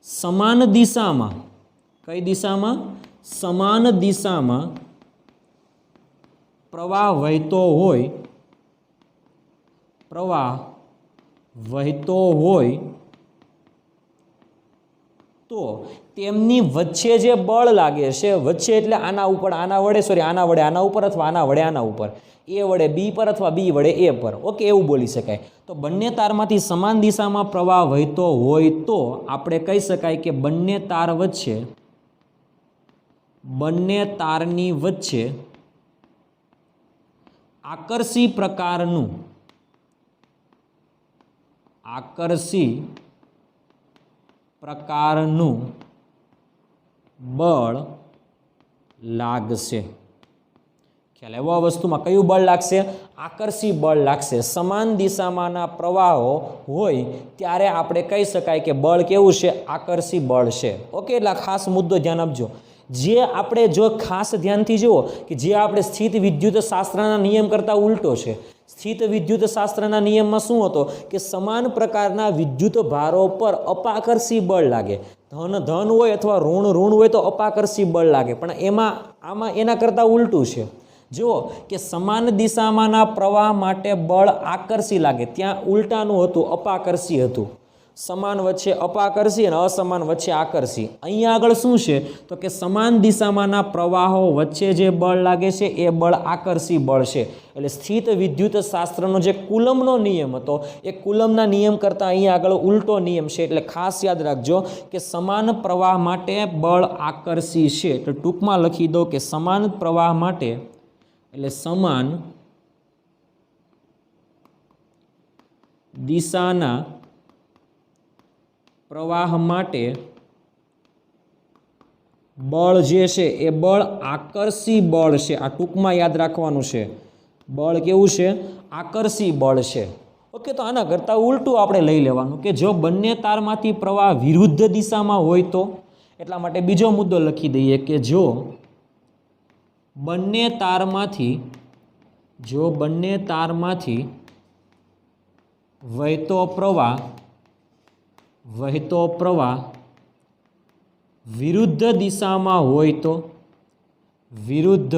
સમાન દિશામાં, કઈ દિશામાં? સમાન દિશામાં પ્રવાહ વહેતો હોય, તો તેમની વચ્ચે જે બળ લાગે છે, વચ્ચે એટલે આના ઉપર આના વડે, આના વડે આના ઉપર અથવા આના વડે આના ઉપર, એ વડે બી પર અથવા બી વડે એ પર. ઓકે, એવું બોલી શકાય. તો બંને તારમાંથી સમાન દિશામાં પ્રવાહ વહેતો હોય તો આપણે કહી શકાય કે બંને તાર વચ્ચે, બંને તારની વચ્ચે આકર્ષી પ્રકારનું બળ લાગશે. ખ્યાલ આવ્યો આ વસ્તુમાં? કયું બળ લાગશે? આકર્ષી બળ લાગશે. સમાન દિશામાંના પ્રવાહો હોય ત્યારે આપણે કહી શકાય કે બળ કેવું છે? આકર્ષી બળ છે. ઓકે, એટલે ખાસ મુદ્દો ધ્યાન આપજો. જે આપણે જો ખાસ ધ્યાનથી જુઓ કે જે આપણે સ્થિત વિદ્યુત શાસ્ત્રના નિયમ કરતાં ઉલટો છે. સ્થિત વિદ્યુત શાસ્ત્રના નિયમમાં શું હતો કે સમાન પ્રકારના વિદ્યુત ભારો પર અપાકર્ષી બળ લાગે. ધન હોય અથવા ઋણ હોય તો અપાકર્ષી બળ લાગે, પણ આમાં એના કરતાં ઉલટું છે. જુઓ કે સમાન દિશામાંના પ્રવાહ માટે બળ આકર્ષી લાગે, ત્યાં ઉલટાનું હતું, અપાકર્ષી હતું. સમાન વચ્ચે અપાકર્ષી અને અસમાન વચ્ચે આકર્ષી. અહીંયા આગળ શું છે તો કે સમાન દિશામાંના પ્રવાહો વચ્ચે જે બળ લાગે છે એ બળ આકર્ષી બળ છે. એટલે સ્થિત વિદ્યુત શાસ્ત્રનો જે કુલમનો નિયમ હતો એ કુલમના નિયમ કરતાં અહીંયા આગળ ઉલટો નિયમ છે. એટલે ખાસ યાદ રાખજો કે સમાન પ્રવાહ માટે બળ આકર્ષી છે. તો ટૂંકમાં લખી દો કે સમાન પ્રવાહ માટે, એટલે સમાન દિશાના પ્રવાહ માટે બળ જે છે એ બળ આકર્ષી બળ છે. આ ટૂંકમાં યાદ રાખવાનું છે. બળ કેવું છે? આકર્ષી બળ છે. ઓકે, તો આના કરતાં ઉલટું આપણે લઈ લેવાનું કે જો બંને તારમાંથી પ્રવાહ વિરુદ્ધ દિશામાં હોય તો, એટલા માટે બીજો મુદ્દો લખી દઈએ કે જો બંને તારમાંથી વહેતો પ્રવાહ વિરુદ્ધ દિશામાં હોય તો, વિરુદ્ધ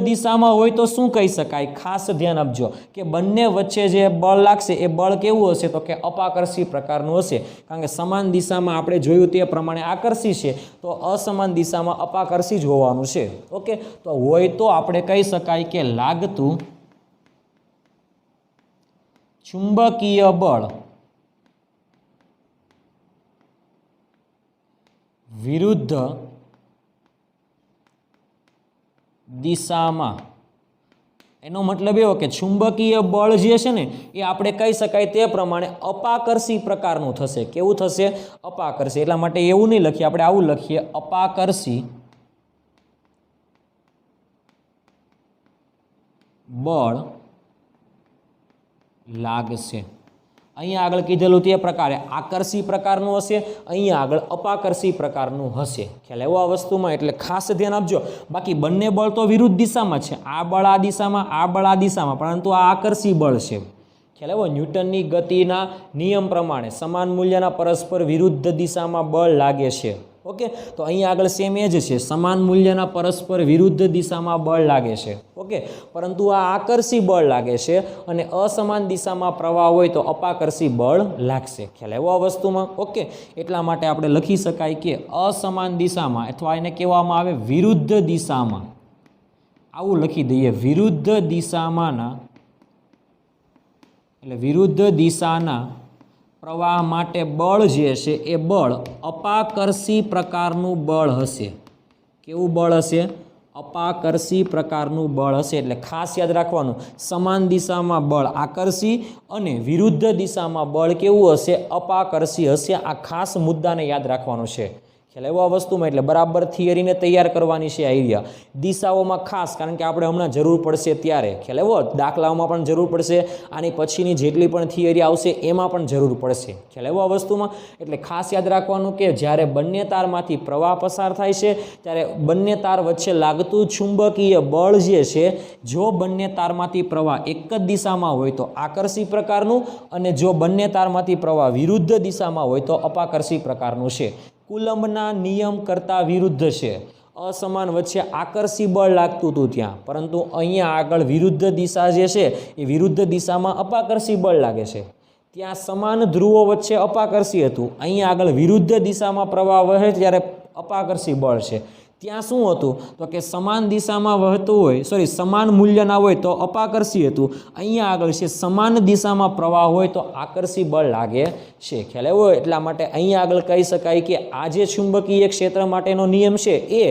દિશામાં હોય તો શું કહી શકાય? ખાસ ધ્યાન આપજો કે બંને વચ્ચે જે બળ લાગશે એ બળ કેવું હશે તો કે અપાકર્ષી પ્રકારનું હશે. કારણ કે સમાન દિશામાં આપણે જોયું તે પ્રમાણે આકર્ષી છે, તો અસમાન દિશામાં અપાકર્ષી જ હોવાનું છે. ઓકે, તો હોય તો આપણે કહી શકાય કે લાગતું ચુંબકીય બળ વિરુદ્ધ દિશામાં. એનો મતલબ એવો કે ચુંબકીય બળ જે છે ને એ આપણે કહી શકાય તે પ્રમાણે અપાકર્ષી પ્રકારનું થશે. કેવું થશે? અપાકર્ષી. એટલા માટે એવું નહીં લખીએ, આપણે આવું લખીએ, અપાકર્ષી બળ લાગશે. અહીંયા આગળ કીધેલું તે પ્રકારે આકર્ષી પ્રકારનું હશે, અહીંયા આગળ અપાકર્ષી પ્રકારનું હશે. ખ્યાલ આવ્યો આ વસ્તુમાં? એટલે ખાસ ધ્યાન આપજો. બાકી બંને બળ તો વિરુદ્ધ દિશામાં છે, આ બળ આ દિશામાં, આ બળ આ દિશામાં, પરંતુ આ આકર્ષી બળ છે. ખ્યાલ આવ્યો? ન્યૂટનની ગતિના નિયમ પ્રમાણે સમાન મૂલ્યના પરસ્પર વિરુદ્ધ દિશામાં બળ લાગે છે. ઓકે, તો અહીંયા આગળ સેમ એ જ છે, સમાન મૂલ્યના પરસ્પર વિરુદ્ધ દિશામાં બળ લાગે છે. ઓકે, પરંતુ આ આકર્ષી બળ લાગે છે અને અસમાન દિશામાં પ્રવાહ હોય તો અપાકર્ષી બળ લાગશે. ખ્યાલ આવ્યો આ વસ્તુમાં? ઓકે, એટલા માટે આપણે લખી શકાય કે અસમાન દિશામાં, અથવા એને કહેવામાં આવે વિરુદ્ધ દિશામાં, આવું લખી દઈએ, વિરુદ્ધ દિશામાંના, એટલે વિરુદ્ધ દિશાના પ્રવાહ માટે બળ જે છે એ બળ અપાકર્ષી પ્રકારનું બળ હશે. કેવું બળ હશે? અપાકર્ષી પ્રકારનું બળ હશે. એટલે ખાસ યાદ રાખવાનું, સમાન દિશામાં બળ આકર્ષી અને વિરુદ્ધ દિશામાં બળ કેવું હશે? અપાકર્ષી હશે. આ ખાસ મુદ્દાને યાદ રાખવાનો છે. ખ્યાલ આવ્યો આ વસ્તુમાં? એટલે બરાબર થિયરીને તૈયાર કરવાની છે આઈડિયા. દિશાઓમાં ખાસ, કારણ કે આપણે હમણાં જરૂર પડશે ત્યારે. ખ્યાલ આવ્યો? દાખલાઓમાં પણ જરૂર પડશે, આની પછીની જેટલી પણ થિયરી આવશે એમાં પણ જરૂર પડશે. ખ્યાલ આવ્યો આ વસ્તુમાં? એટલે ખાસ યાદ રાખવાનું કે જ્યારે બંને તારમાંથી પ્રવાહ પસાર થાય છે ત્યારે બંને તાર વચ્ચે લાગતું ચુંબકીય બળ જે છે, જો બંને તારમાંથી પ્રવાહ એક જ દિશામાં હોય તો આકર્ષી પ્રકારનું, અને જો બંને તારમાંથી પ્રવાહ વિરુદ્ધ દિશામાં હોય તો અપાકર્ષી પ્રકારનું છે. કુલમ્બના નિયમ કરતાં વિરુદ્ધ છે. અસમાન વચ્ચે આકર્ષી બળ લાગતું હતું ત્યાં, પરંતુ અહીંયા આગળ વિરુદ્ધ દિશા જે છે એ વિરુદ્ધ દિશામાં અપાકર્ષી બળ લાગે છે. ત્યાં સમાન ધ્રુવો વચ્ચે અપાકર્ષી હતું, અહીંયા આગળ વિરુદ્ધ દિશામાં પ્રવાહ વહે ત્યારે અપાકર્ષી બળ છે. ત્યાં શું હતું? તો કે સમાન દિશામાં વહેતું હોય, સમાન મૂલ્યના હોય તો અપાકર્ષી હતું. અહીંયા આગળ છે સમાન દિશામાં પ્રવાહ હોય તો આકર્ષી બળ લાગે છે. ખ્યાલ આવ્યો? એટલા માટે અહીંયા આગળ કહી શકાય કે આ જે ચુંબકીય ક્ષેત્ર માટેનો નિયમ છે એ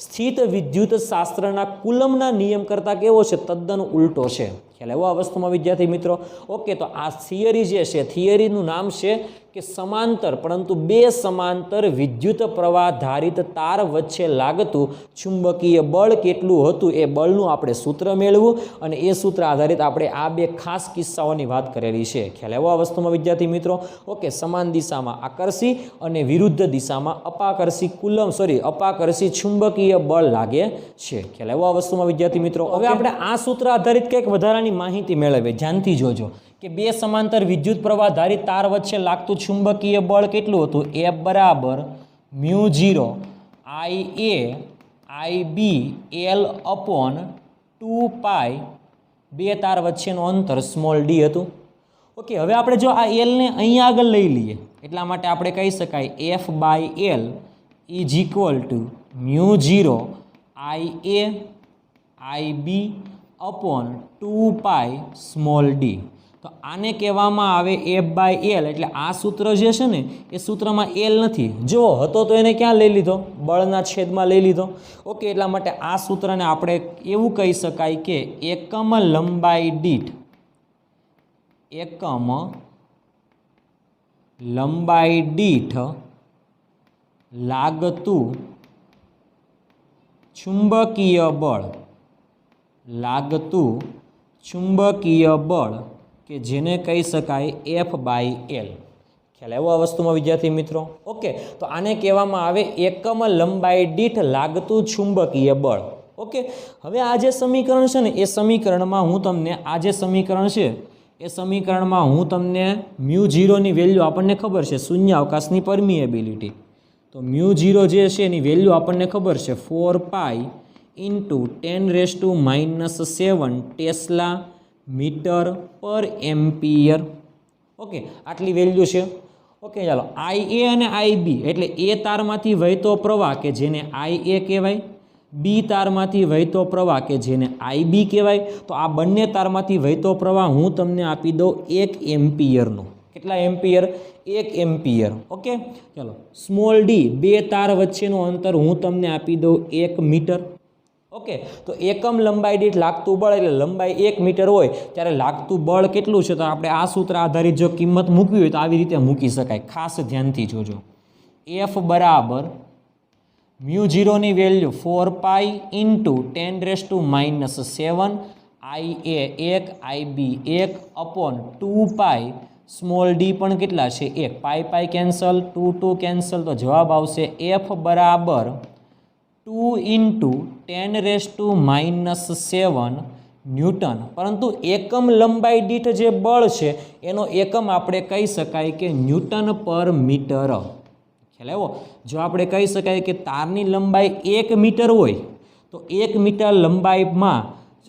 સ્થિત વિદ્યુત શાસ્ત્રના કુલમ્બના નિયમ કરતાં કેવો છે? તદ્દન ઉલટો છે. ખ્યાલ આવ્યો આ વસ્તુમાં વિદ્યાર્થી મિત્રો? ઓકે, તો આ થિયરી જે છે, થિયરીનું નામ છે કે સમાંતર, પરંતુ બે સમાંતર વિદ્યુત પ્રવાહ ધારિત તાર વચ્ચે લાગતું ચુંબકીય બળ કેટલું હતું એ બળનું આપણે સૂત્ર મેળવવું, અને એ સૂત્ર આધારિત આપણે આ બે ખાસ કિસ્સાઓની વાત કરેલી છે. ખ્યાલ આવ્યો આ વસ્તુમાં વિદ્યાર્થી મિત્રો? ઓકે, સમાન દિશામાં આકર્ષી અને વિરુદ્ધ દિશામાં અપાકર્ષી ચુંબકીય બળ લાગે છે. ખ્યાલ આવ્યો આ વસ્તુમાં વિદ્યાર્થી મિત્રો? હવે આપણે આ સૂત્ર આધારિત કંઈક વધારાની માહિતી મેળવીએ. ધ્યાનથી જોજો કે બે સમાંતર વિદ્યુત પ્રવાહ ધારિત તાર વચ્ચે લાગતું ચુંબકીય બળ કેટલું હતું? F બરાબર μ0 Ia IB L / 2π, બે તાર વચ્ચેનું અંતર સ્મોલ d હતું. ઓકે, હવે આપણે જો આ L ને અહીંયા આગળ લઈ લઈએ, એટલા માટે આપણે કહી શકાય F/L = μ0 Ia IB / 2π small d. તો આને કહેવામાં આવે F/L. એટલે આ સૂત્ર જે છે ને એ સૂત્રમાં L નથી. જો હતો તો એને ક્યાં લઈ લીધો? બળના છેદમાં લઈ લીધો. ઓકે, એટલા માટે આ સૂત્રને આપણે એવું કહી શકાય કે એકમ લંબાઈ દીઠ લાગતું ચુંબકીય બળ કે જેને કહી શકાય F/L. ખ્યાલ આવ્યો આ વસ્તુમાં વિદ્યાર્થી મિત્રો? ઓકે, તો આને કહેવામાં આવે એકમ લંબાઈ દીઠ લાગતું ચુંબકીય બળ. ઓકે, હવે આ જે સમીકરણ છે ને એ સમીકરણમાં હું તમને μ0 ની વેલ્યુ આપણને ખબર છે, શૂન્ય અવકાશની પરમિએબિલિટી. તો μ0 જે છે એની વેલ્યુ આપણને ખબર છે 4π × 10⁻⁷ ટેસ્લા મીટર પર એમ્પિયર. ઓકે, આટલી વેલ્યુ છે. ઓકે, ચાલો IA અને IB એટલે એ તારમાંથી વહેતો પ્રવાહ કે જેને IA કહેવાય, બી તારમાંથી વહેતો પ્રવાહ કે જેને IB કહેવાય. તો આ બંને તારમાંથી વહેતો પ્રવાહ હું તમને આપી દઉં 1 એમ્પિયરનો. કેટલા એમ્પિયર? 1 એમ્પિયર. ઓકે, ચાલો સ્મોલ d બે તાર વચ્ચેનું અંતર હું તમને આપી દઉં 1 મીટર. ઓકે, તો એકમ લંબાઈ દીઠ લાગતું બળ એટલે લંબાઈ 1 મીટર હોય ત્યારે લાગતું બળ કેટલું છે? તો આપણે આ સૂત્ર આધારિત જો કિંમત મૂકવી હોય તો આવી રીતે મૂકી શકાય. ખાસ ધ્યાનથી જોજો. F બરાબર μ0 ની value 4π × 10⁻⁷ Ia 1 IB 1 / 2π small d પણ કેટલા છે 1, પાઈ પાઈ કેન્સલ, 2 2 કેન્સલ, તો જવાબ આવશે એફ બરાબર 2 × 10⁻⁷ ન્યૂટન. પરંતુ એકમ લંબાઈ દીઠ જે બળ છે એનો એકમ આપણે કહી શકાય કે ન્યૂટન પર મીટર. ખ્યાલ આવ્યો? જો આપણે કહી શકાય કે તારની લંબાઈ 1 મીટર હોય તો 1 મીટર લંબાઈમાં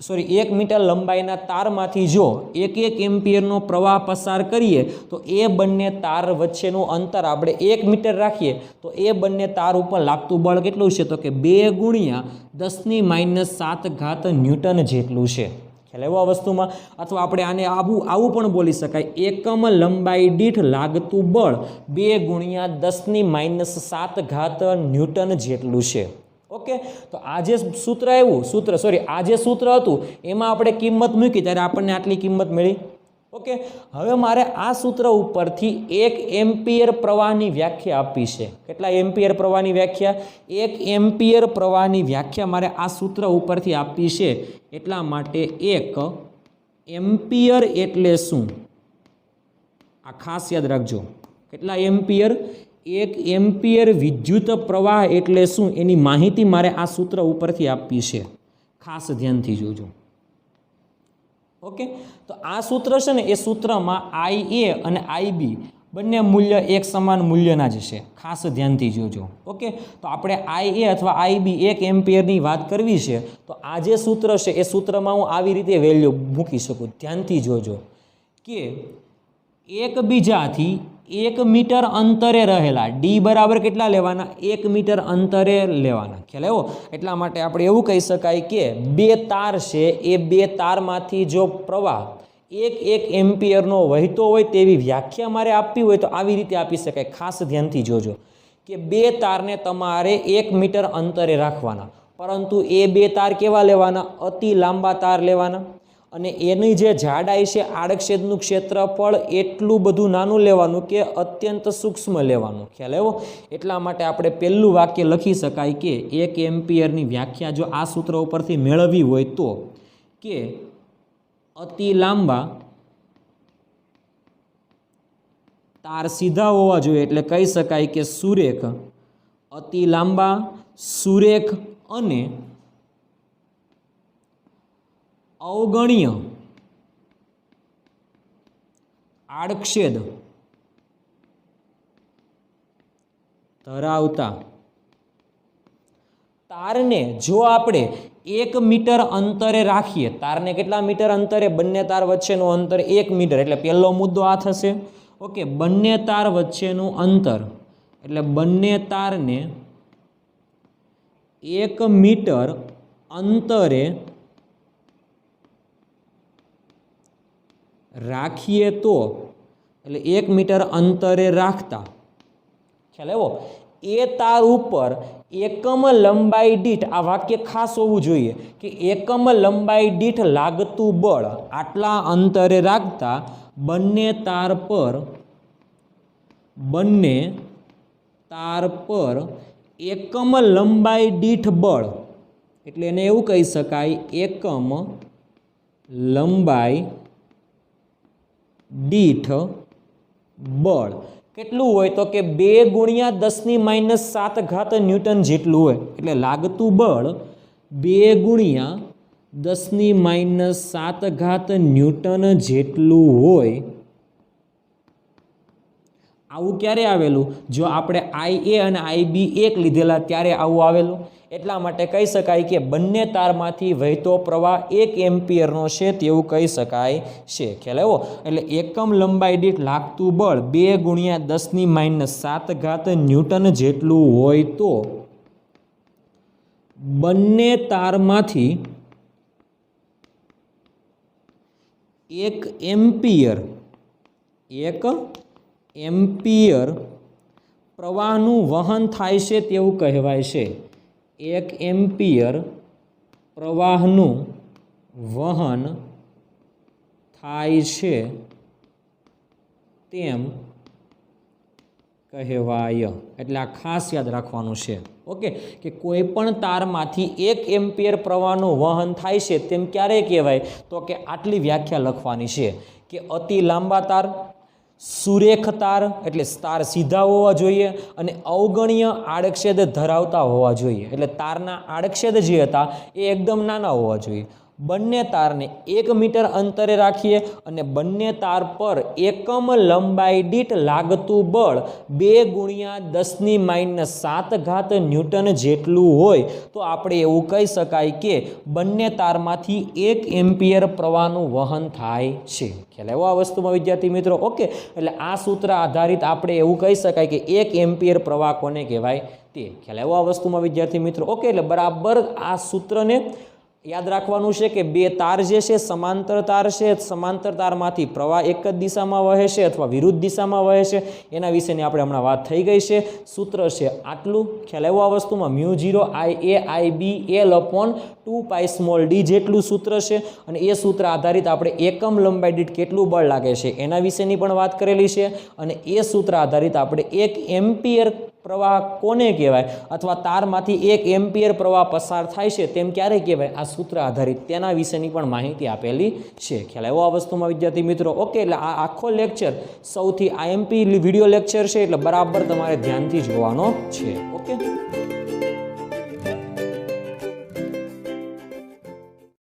1 મીટર લંબાઈના તારમાંથી જો 1 એમ્પિયરનો પ્રવાહ પસાર કરીએ તો એ બંને તાર વચ્ચેનું અંતર આપણે 1 મીટર રાખીએ તો એ બંને તાર ઉપર લાગતું બળ કેટલું છે? તો કે 2 × 10⁻⁷ ન્યૂટન જેટલું છે. ખ્યાલ આવ્યો આ વસ્તુમાં? અથવા આપણે આને આવું પણ બોલી શકાય, એકમ લંબાઈ દીઠ લાગતું બળ 2 × 10⁻⁷ ન્યૂટન જેટલું છે. ઓકે, તો આ જે સૂત્ર આવ્યું આ જે સૂત્ર હતું એમાં આપણે કિંમત મૂકી ત્યારે આપણને આટલી કિંમત મળી. ઓકે, હવે મારે આ સૂત્ર ઉપરથી 1 એમ્પિયર પ્રવાહની વ્યાખ્યા આપી છે. કેટલા એમ્પિયર પ્રવાહની વ્યાખ્યા? 1 એમ્પિયર પ્રવાહની વ્યાખ્યા મારે આ સૂત્ર ઉપરથી આપી છે. એટલા માટે 1 એમ્પિયર એટલે શું? આ ખાસ યાદ રાખજો. કેટલા એમ્પિયર? 1 એમ્પિયર વિદ્યુત પ્રવાહ એટલે શું એની માહિતી મારે આ સૂત્ર ઉપરથી આપી છે. ખાસ ધ્યાનથી જોજો. ઓકે, તો આ સૂત્ર છે ને એ સૂત્રમાં IA અને IB બંને મૂલ્ય એક સમાન મૂલ્યના જ છે. ખાસ ધ્યાનથી જોજો. ઓકે, તો આપણે IA અથવા IB 1 એમ્પિયરની વાત કરવી છે તો આ જે સૂત્ર છે એ સૂત્રમાં હું આવી રીતે વેલ્યુ મૂકી શકું. ધ્યાનથી જોજો કે એકબીજાથી 1 મીટર અંતરે રહેલા ડી બરાબર કેટલા લેવાના? 1 મીટર અંતરે લેવાના. ખ્યાલ આવ્યો? એટલા માટે આપણે એવું કહી શકાય કે 2 તાર છે એ 2 તારમાંથી જો પ્રવાહ 1 એમ્પિયરનો વહેતો હોય તેવી વ્યાખ્યા મારે આપવી હોય તો આવી રીતે આપી શકાય. ખાસ ધ્યાનથી જોજો કે 2 તારને તમારે 1 મીટર અંતરે રાખવાના, પરંતુ એ 2 તાર કેવા લેવાના? અતિ લાંબા તાર લેવાના. અને એની જે જાડાઈ છે, આડછેદનું ક્ષેત્રફળ એટલું બધું નાનું લેવાનું કે અત્યંત સૂક્ષ્મ લેવાનું. ખ્યાલ આવ્યો? એટલા માટે આપણે પહેલું વાક્ય લખી શકાય કે 1 એમ્પિયરની વ્યાખ્યા જો આ સૂત્ર ઉપરથી મેળવવી હોય તો કે અતિ લાંબા તાર સીધા હોવા જોઈએ એટલે કહી શકાય કે સુરેખ, અતિ લાંબા, સુરેખ અને અવગણ્ય આડછેદ ધરાવતા તારને જો આપણે 1 મીટર અંતરે રાખીએ, તારને કેટલા મીટર અંતરે? બંને તાર વચ્ચેનું અંતર 1 મીટર. એટલે પહેલો મુદ્દો આ થશે. ઓકે, બંને તાર વચ્ચેનું અંતર એટલે બંને તારને 1 મીટર અંતરે રાખીએ તો એટલે 1 મીટર અંતરે રાખતા, ખ્યાલ આવ્યો? એ તાર ઉપર એકમ લંબાઈ દીઠ, આ વાક્ય ખાસ હોવું જોઈએ કે એકમ લંબાઈ દીઠ લાગતું બળ આટલા અંતરે રાખતા બંને તાર પર એકમ લંબાઈ દીઠ બળ એટલે એને એવું કહી શકાય એકમ લંબાઈ દીઠ બળ કેટલું હોય? તો કે 2 × 10⁻⁷ ન્યૂટન જેટલું હોય. એટલે લાગતું બળ 2 × 10⁻⁷ ન્યૂટન જેટલું હોય. આવું ક્યારે આવેલું? જો આપણે IA અને IB 1 લીધેલા ત્યારે આવું આવેલું. એટલા માટે કહી શકાય કે બંને તારમાંથી વહેતો પ્રવાહ 1 એમ્પિયરનો છે તેવું કહી શકાય છે. ખ્યાલ આવ્યો? એટલે એકમ લંબાઈ દીઠ લાગતું બળ 2 × 10⁻⁷ ન્યૂટન જેટલું હોય તો બંને તારમાંથી 1 એમ્પિયર પ્રવાહનું વહન થાય છે તેવું કહેવાય છે. 1 એમ્પિયર પ્રવાહનું વહન થાય છે તેમ કહેવાય. એટલે આ ખાસ યાદ રાખવાનું છે. ઓકે, કે કોઈ પણ તારમાંથી 1 એમ્પિયર પ્રવાહનું વહન થાય છે તેમ ક્યારે કહેવાય? તો કે આટલી વ્યાખ્યા લખવાની છે કે અતિ લાંબા તાર, સુરેખ તાર એટલે તાર સીધા હોવા જોઈએ અને અવગણ્ય આડછેદ ધરાવતા હોવા જોઈએ. એટલે તારના આડછેદ જે હતા એ એકદમ નાના હોવા જોઈએ. બંને તારને 1 મીટર અંતરે રાખીએ અને બંને તાર પર એકમ લંબાઈ દીઠ લાગતું બળ 2 × 10⁻⁷ ન્યૂટન જેટલું હોય તો આપણે એવું કહી શકાય કે બંને તારમાંથી 1 એમ્પિયર પ્રવાહનું વહન થાય છે. ખ્યાલ આવ્યો આ વસ્તુમાં વિદ્યાર્થી મિત્રો? ઓકે, એટલે આ સૂત્ર આધારિત આપણે એવું કહી શકાય કે 1 એમ્પિયર પ્રવાહ કોને કહેવાય તે. ખ્યાલ આવ્યો આ વસ્તુમાં વિદ્યાર્થી મિત્રો? ઓકે, એટલે બરાબર આ સૂત્રને યાદ રાખવાનું છે કે બે તાર જે છે સમાંતર તાર છે, સમાંતર તારમાંથી પ્રવાહ એક જ દિશામાં વહે છે અથવા વિરુદ્ધ દિશામાં વહે છે, એના વિશેની આપણે હમણાં વાત થઈ ગઈ છે. સૂત્ર છે આટલું. ખ્યાલ આવ્યો આ વસ્તુમાં? μ0Ia/2πd જેટલું સૂત્ર છે અને એ સૂત્ર આધારિત આપણે એકમ લંબાઈ દીઠ કેટલું બળ લાગે છે એના વિશેની પણ વાત કરેલી છે અને એ સૂત્ર આધારિત આપણે 1 એમ્પિયર પ્રવાહ કોને કહેવાય અથવા તારમાંથી 1 એમ્પિયર પ્રવાહ પસાર થાય છે તેમ ક્યારે કહેવાય, આ સૂત્ર આધારિત તેના વિશેની પણ માહિતી આપેલી છે. ખ્યાલ આવ્યો આ વસ્તુમાં વિદ્યાર્થી મિત્રો? ઓકે, એટલે આ આખો લેક્ચર સૌથી આઈએમપી વિડીયો લેક્ચર છે એટલે બરાબર તમારે ધ્યાનથી જોવાનો છે. ઓકે.